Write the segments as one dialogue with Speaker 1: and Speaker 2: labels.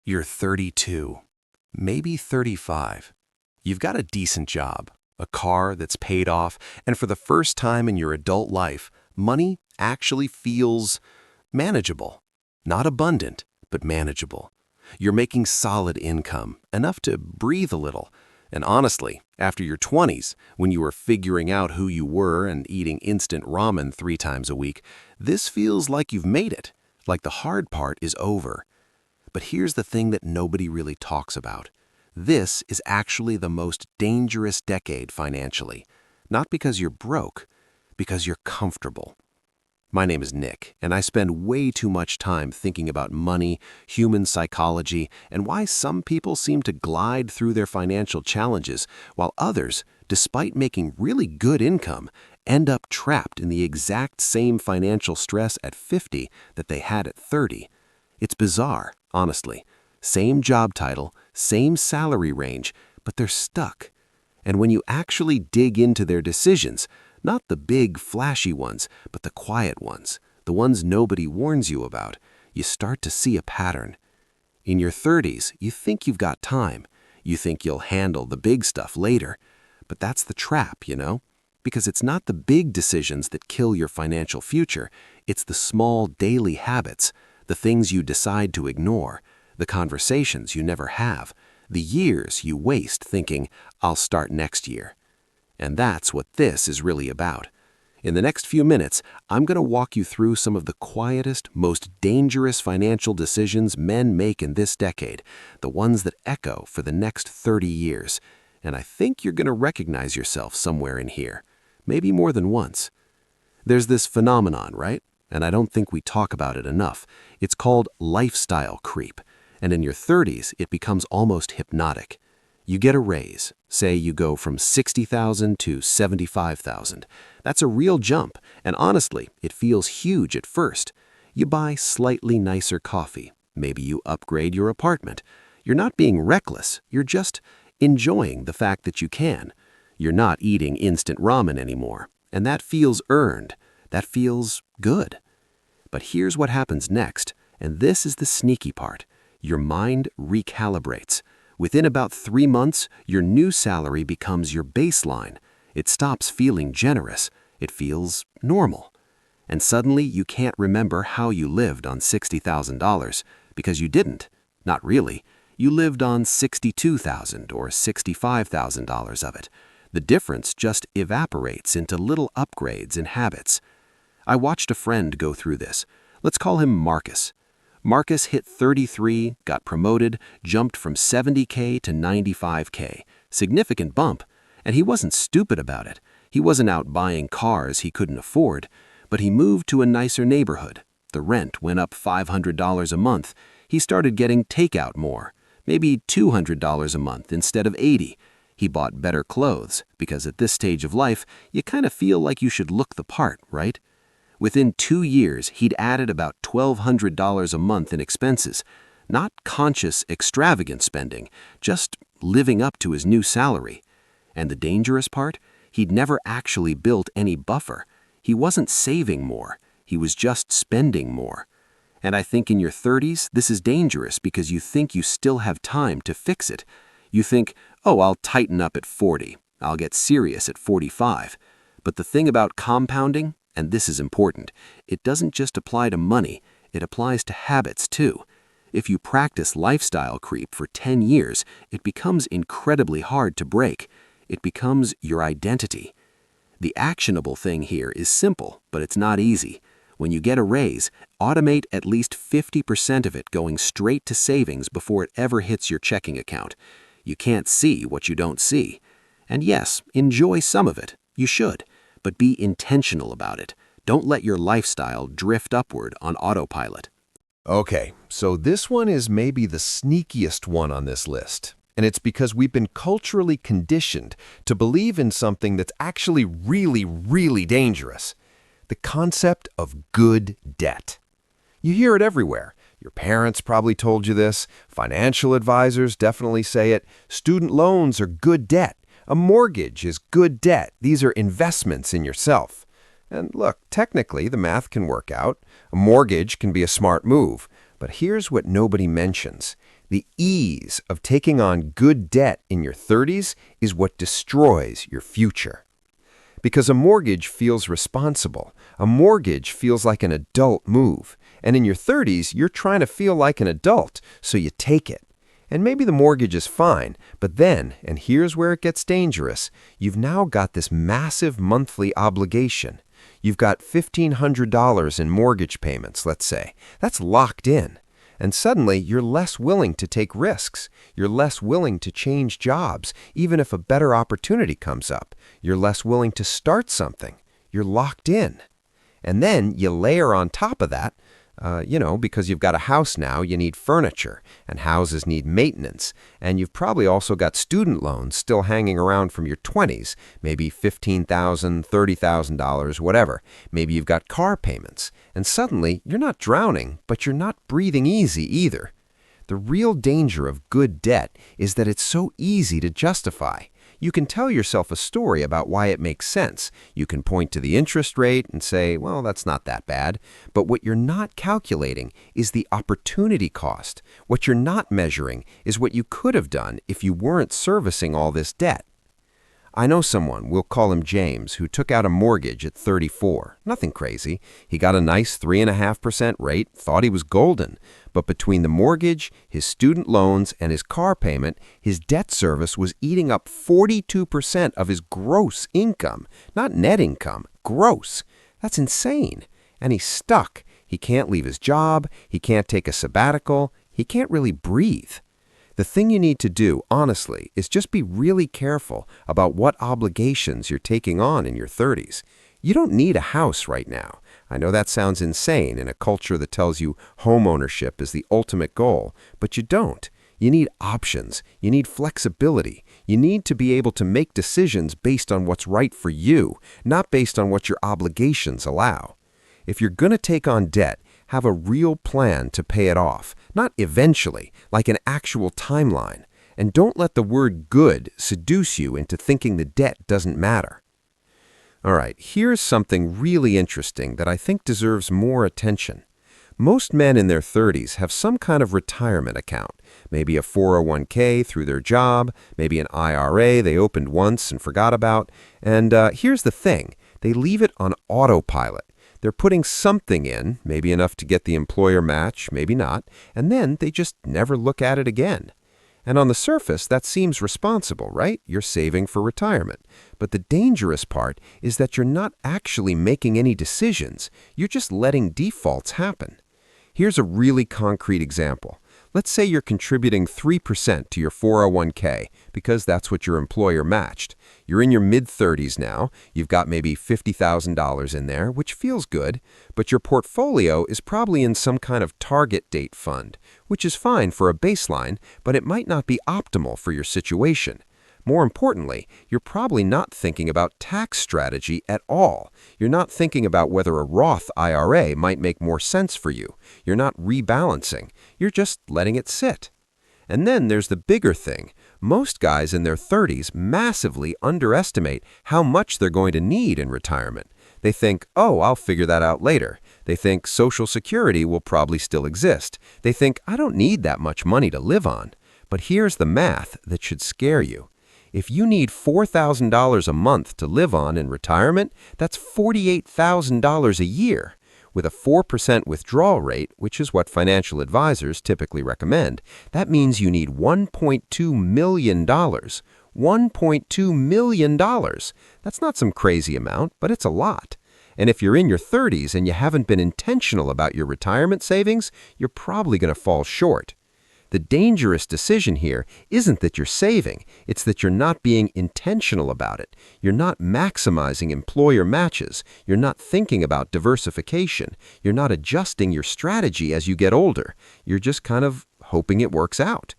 Speaker 1: You're 32, maybe 35. You've got a decent job, a car that's paid off, and for the first time in your adult life, money actually feels manageable. Not abundant, but manageable. You're making solid income, enough to breathe a little. And honestly, after your 20s, when you were figuring out who you were and eating instant ramen 3 times a week, this feels like you've made it, like the hard part is over. But here's the thing that nobody really talks about. This is actually the most dangerous decade financially. Not because you're broke, because you're comfortable. My name is Nick, and I spend way too much time thinking about money, human psychology, and why some people seem to glide through their financial challenges, while others, despite making really good income, end up trapped in the exact same financial stress at 50 that they had at 30. It's bizarre, honestly. Same job title, same salary range, but they're stuck. And when you actually dig into their decisions, not the big, flashy ones, but the quiet ones, the ones nobody warns you about, you start to see a pattern. In your 30s, you think you've got time. You think you'll handle the big stuff later. But that's the trap, Because it's not the big decisions that kill your financial future. It's the small daily habits, the things you decide to ignore, the conversations you never have, the years you waste thinking, I'll start next year. And that's what this is really about. In the next few minutes, I'm going to walk you through some of the quietest, most dangerous financial decisions men make in this decade, the ones that echo for the next 30 years. And I think you're going to recognize yourself somewhere in here, maybe more than once. There's this phenomenon, right? And I don't think we talk about it enough. It's called lifestyle creep. And in your 30s, it becomes almost hypnotic. You get a raise. Say you go from $60,000 to $75,000. That's a real jump, and honestly, it feels huge at first. You buy slightly nicer coffee. Maybe you upgrade your apartment. You're not being reckless. You're just enjoying the fact that you can. You're not eating instant ramen anymore, and that feels earned. That feels good. But here's what happens next, and this is the sneaky part. Your mind recalibrates. Within about 3 months, your new salary becomes your baseline. It stops feeling generous. It feels normal. And suddenly, you can't remember how you lived on $60,000, because you didn't. Not really. You lived on $62,000 or $65,000 of it. The difference just evaporates into little upgrades in habits. I watched a friend go through this. Let's call him Marcus. Marcus hit 33, got promoted, jumped from $70K to $95K. Significant bump. And he wasn't stupid about it. He wasn't out buying cars he couldn't afford. But he moved to a nicer neighborhood. The rent went up $500 a month. He started getting takeout more. Maybe $200 a month instead of $80. He bought better clothes, because at this stage of life, you kind of feel like you should look the part, right? Within 2 years, he'd added about $1,200 a month in expenses. Not conscious, extravagant spending, just living up to his new salary. And the dangerous part? He'd never actually built any buffer. He wasn't saving more. He was just spending more. And I think in your 30s, this is dangerous because you think you still have time to fix it. You think, oh, I'll tighten up at 40. I'll get serious at 45. But the thing about compounding, and this is important, it doesn't just apply to money, it applies to habits too. If you practice lifestyle creep for 10 years, it becomes incredibly hard to break. It becomes your identity. The actionable thing here is simple, but it's not easy. When you get a raise, automate at least 50% of it going straight to savings before it ever hits your checking account. You can't see what you don't see. And yes, enjoy some of it. You should. But be intentional about it. Don't let your lifestyle drift upward on autopilot.
Speaker 2: Okay, so this one is maybe the sneakiest one on this list. And it's because we've been culturally conditioned to believe in something that's actually really, really dangerous. The concept of good debt. You hear it everywhere. Your parents probably told you this. Financial advisors definitely say it. Student loans are good debt. A mortgage is good debt. These are investments in yourself. And look, technically, the math can work out. A mortgage can be a smart move. But here's what nobody mentions. The ease of taking on good debt in your 30s is what destroys your future. Because a mortgage feels responsible. A mortgage feels like an adult move. And in your 30s, you're trying to feel like an adult, so you take it. And maybe the mortgage is fine, but then, and here's where it gets dangerous, you've now got this massive monthly obligation. You've got $1,500 in mortgage payments, let's say. That's locked in. And suddenly, you're less willing to take risks. You're less willing to change jobs, even if a better opportunity comes up. You're less willing to start something. You're locked in. And then you layer on top of that, because you've got a house now, you need furniture, and houses need maintenance. And you've probably also got student loans still hanging around from your 20s, maybe $15,000, $30,000, whatever. Maybe you've got car payments. And suddenly, you're not drowning, but you're not breathing easy either. The real danger of good debt is that it's so easy to justify. You can tell yourself a story about why it makes sense. You can point to the interest rate and say, well, that's not that bad. But what you're not calculating is the opportunity cost. What you're not measuring is what you could have done if you weren't servicing all this debt. I know someone, we'll call him James, who took out a mortgage at 34. Nothing crazy. He got a nice 3.5% rate, thought he was golden. But between the mortgage, his student loans, and his car payment, his debt service was eating up 42% of his gross income. Not net income, gross. That's insane. And he's stuck. He can't leave his job. He can't take a sabbatical. He can't really breathe. The thing you need to do, honestly, is just be really careful about what obligations you're taking on in your 30s. You don't need a house right now. I know that sounds insane in a culture that tells you home ownership is the ultimate goal, but you don't. You need options. You need flexibility. You need to be able to make decisions based on what's right for you, not based on what your obligations allow. If you're going to take on debt, have a real plan to pay it off, not eventually, like an actual timeline. And don't let the word good seduce you into thinking the debt doesn't matter. All right, here's something really interesting that I think deserves more attention. Most men in their 30s have some kind of retirement account, maybe a 401k through their job, maybe an IRA they opened once and forgot about. And here's the thing, they leave it on autopilot. They're putting something in, maybe enough to get the employer match, maybe not, and then they just never look at it again. And on the surface, that seems responsible, right? You're saving for retirement. But the dangerous part is that you're not actually making any decisions. You're just letting defaults happen. Here's a really concrete example. Let's say you're contributing 3% to your 401k because that's what your employer matched. You're in your mid-30s now. You've got maybe $50,000 in there, which feels good, but your portfolio is probably in some kind of target date fund, which is fine for a baseline, but it might not be optimal for your situation. More importantly, you're probably not thinking about tax strategy at all. You're not thinking about whether a Roth IRA might make more sense for you. You're not rebalancing. You're just letting it sit. And then there's the bigger thing. Most guys in their 30s massively underestimate how much they're going to need in retirement. They think, oh, I'll figure that out later. They think Social Security will probably still exist. They think, I don't need that much money to live on. But here's the math that should scare you. If you need $4,000 a month to live on in retirement, that's $48,000 a year. With a 4% withdrawal rate, which is what financial advisors typically recommend, that means you need $1.2 million. $1.2 million. That's not some crazy amount, but it's a lot. And if you're in your 30s and you haven't been intentional about your retirement savings, you're probably going to fall short. The dangerous decision here isn't that you're saving, it's that you're not being intentional about it. You're not maximizing employer matches. You're not thinking about diversification. You're not adjusting your strategy as you get older. You're just kind of hoping it works out.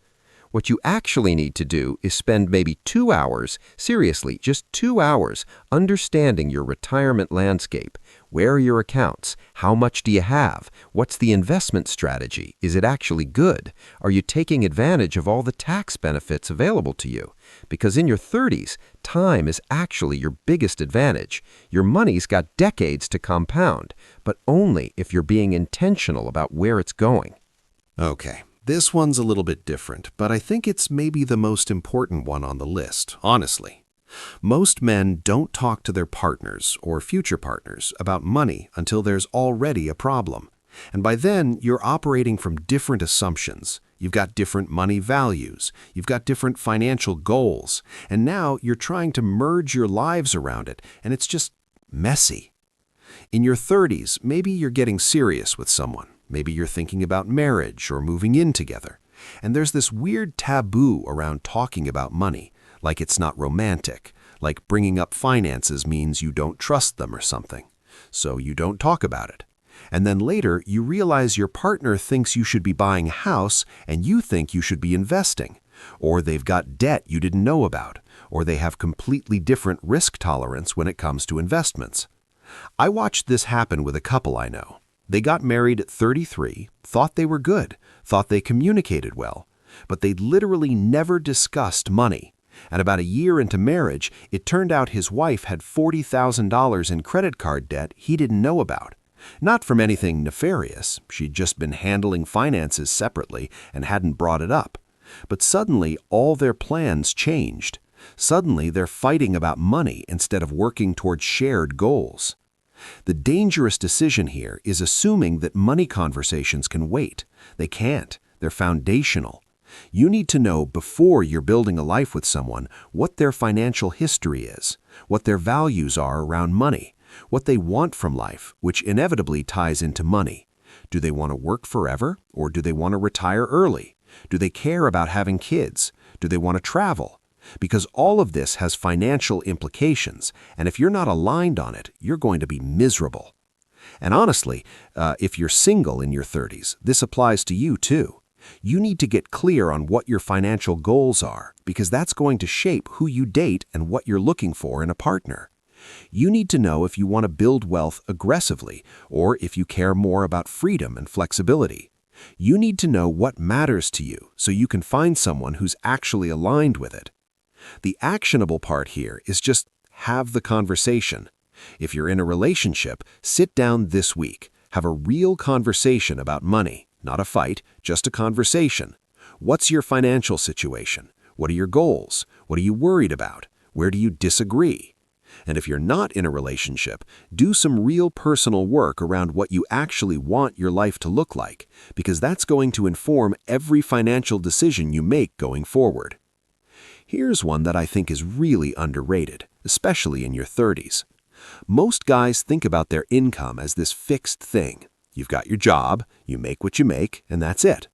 Speaker 2: What you actually need to do is spend maybe 2 hours, seriously, just 2 hours, understanding your retirement landscape. Where are your accounts? How much do you have? What's the investment strategy? Is it actually good? Are you taking advantage of all the tax benefits available to you? Because in your 30s, time is actually your biggest advantage. Your money's got decades to compound, but only if you're being intentional about where it's going.
Speaker 1: Okay, This one's a little bit different, but I think it's maybe the most important one on the list, honestly. Most men don't talk to their partners or future partners about money until there's already a problem. And by then, you're operating from different assumptions. You've got different money values. You've got different financial goals. And now you're trying to merge your lives around it, and it's just messy. In your 30s, maybe you're getting serious with someone. Maybe you're thinking about marriage or moving in together. And there's this weird taboo around talking about money, like it's not romantic, like bringing up finances means you don't trust them or something. So you don't talk about it. And then later, you realize your partner thinks you should be buying a house and you think you should be investing. Or they've got debt you didn't know about. Or they have completely different risk tolerance when it comes to investments. I watched this happen with a couple I know. They got married at 33, thought they were good, thought they communicated well, but they'd literally never discussed money. And about a year into marriage, it turned out his wife had $40,000 in credit card debt he didn't know about. Not from anything nefarious, she'd just been handling finances separately and hadn't brought it up. But suddenly, all their plans changed. Suddenly, they're fighting about money instead of working towards shared goals. The dangerous decision here is assuming that money conversations can wait. They can't. They're foundational. You need to know before you're building a life with someone what their financial history is, what their values are around money, what they want from life, which inevitably ties into money. Do they want to work forever, or do they want to retire early? Do they care about having kids? Do they want to travel? Because all of this has financial implications, and if you're not aligned on it, you're going to be miserable. And honestly, if you're single in your 30s, this applies to you too. You need to get clear on what your financial goals are, because that's going to shape who you date and what you're looking for in a partner. You need to know if you want to build wealth aggressively, or if you care more about freedom and flexibility. You need to know what matters to you so you can find someone who's actually aligned with it. The actionable part here is just have the conversation. If you're in a relationship, sit down this week. Have a real conversation about money. Not a fight, just a conversation. What's your financial situation? What are your goals? What are you worried about? Where do you disagree? And if you're not in a relationship, do some real personal work around what you actually want your life to look like, because that's going to inform every financial decision you make going forward. Here's one that I think is really underrated, especially in your 30s. Most guys think about their income as this fixed thing. You've got your job, you make what you make, and that's it.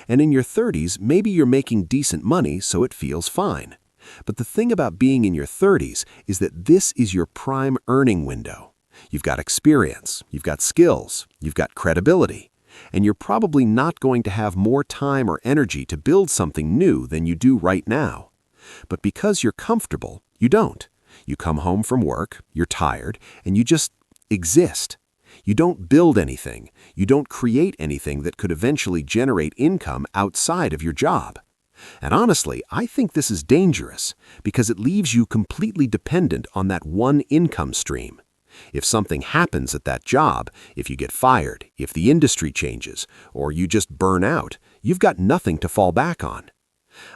Speaker 1: And in your 30s, maybe you're making decent money, so it feels fine. But the thing about being in your 30s is that this is your prime earning window. You've got experience, you've got skills, you've got credibility, and you're probably not going to have more time or energy to build something new than you do right now. But because you're comfortable, you don't. You come home from work, you're tired, and you just exist. You don't build anything. You don't create anything that could eventually generate income outside of your job. And honestly, I think this is dangerous because it leaves you completely dependent on that one income stream. If something happens at that job, if you get fired, if the industry changes, or you just burn out, you've got nothing to fall back on.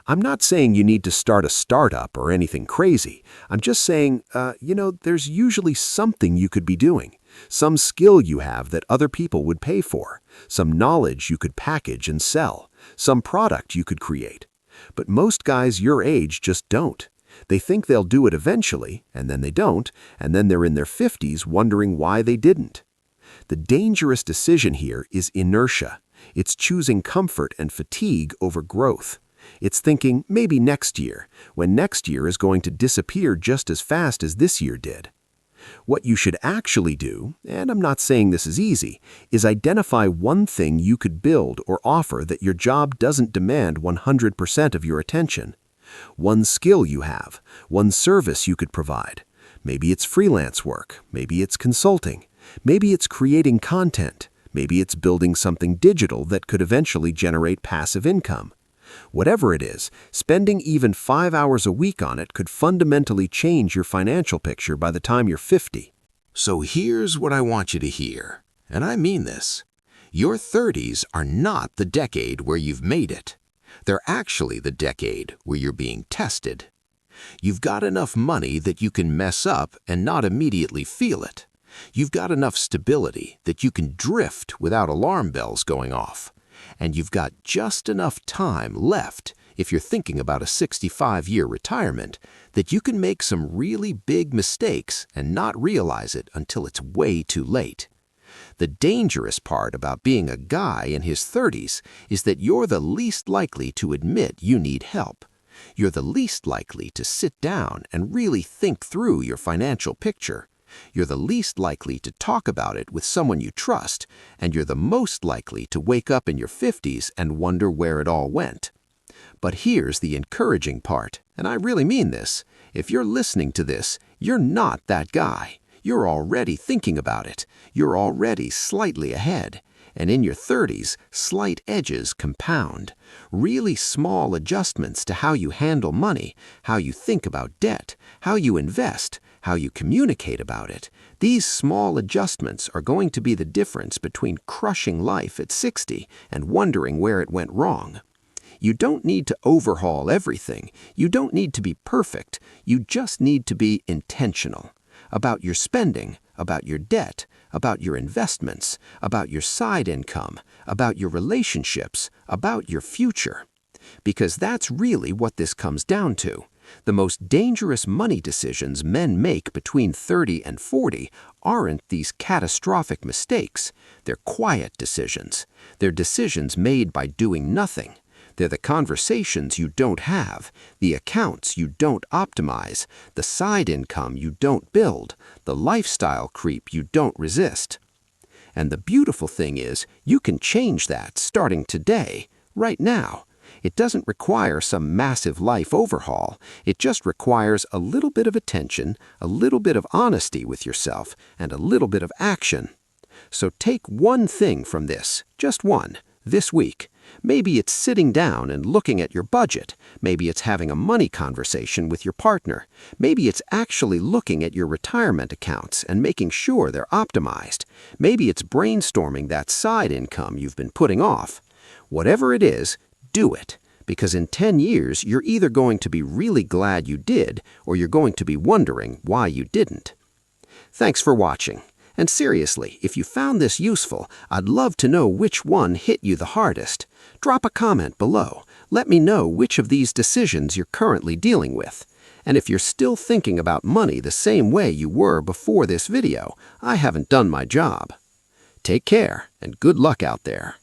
Speaker 1: I'm not saying you need to start a startup or anything crazy. I'm just saying, there's usually something you could be doing. Some skill you have that other people would pay for. Some knowledge you could package and sell. Some product you could create. But most guys your age just don't. They think they'll do it eventually, and then they don't, and then they're in their 50s wondering why they didn't. The dangerous decision here is inertia. It's choosing comfort and fatigue over growth. It's thinking maybe next year, when next year is going to disappear just as fast as this year did. What you should actually do, and I'm not saying this is easy, is identify one thing you could build or offer that your job doesn't demand 100% of your attention. One skill you have, one service you could provide. Maybe it's freelance work, maybe it's consulting, maybe it's creating content, maybe it's building something digital that could eventually generate passive income. Whatever it is, spending even 5 hours a week on it could fundamentally change your financial picture by the time you're 50.
Speaker 3: So here's what I want you to hear, and I mean this. Your 30s are not the decade where you've made it. They're actually the decade where you're being tested. You've got enough money that you can mess up and not immediately feel it. You've got enough stability that you can drift without alarm bells going off. And you've got just enough time left, if you're thinking about a 65-year retirement, that you can make some really big mistakes and not realize it until it's way too late. The dangerous part about being a guy in his 30s is that you're the least likely to admit you need help. You're the least likely to sit down and really think through your financial picture. You're the least likely to talk about it with someone you trust, and you're the most likely to wake up in your 50s and wonder where it all went. But here's the encouraging part, and I really mean this. If you're listening to this, you're not that guy. You're already thinking about it. You're already slightly ahead. And in your 30s, slight edges compound. Really small adjustments to how you handle money, how you think about debt, how you invest, how you communicate about it. These small adjustments are going to be the difference between crushing life at 60 and wondering where it went wrong. You don't need to overhaul everything. You don't need to be perfect. You just need to be intentional. About your spending, about your debt, about your investments, about your side income, about your relationships, about your future. Because that's really what this comes down to. The most dangerous money decisions men make between 30 and 40 aren't these catastrophic mistakes. They're quiet decisions. They're decisions made by doing nothing. They're the conversations you don't have, the accounts you don't optimize, the side income you don't build, the lifestyle creep you don't resist. And the beautiful thing is, you can change that starting today, right now. It doesn't require some massive life overhaul. It just requires a little bit of attention, a little bit of honesty with yourself, and a little bit of action. So take one thing from this, just one, this week. Maybe it's sitting down and looking at your budget. Maybe it's having a money conversation with your partner. Maybe it's actually looking at your retirement accounts and making sure they're optimized. Maybe it's brainstorming that side income you've been putting off. Whatever it is, do it. Because in 10 years, you're either going to be really glad you did, or you're going to be wondering why you didn't. Thanks for watching. And seriously, if you found this useful, I'd love to know which one hit you the hardest. Drop a comment below. Let me know which of these decisions you're currently dealing with. And if you're still thinking about money the same way you were before this video, I haven't done my job. Take care, and good luck out there.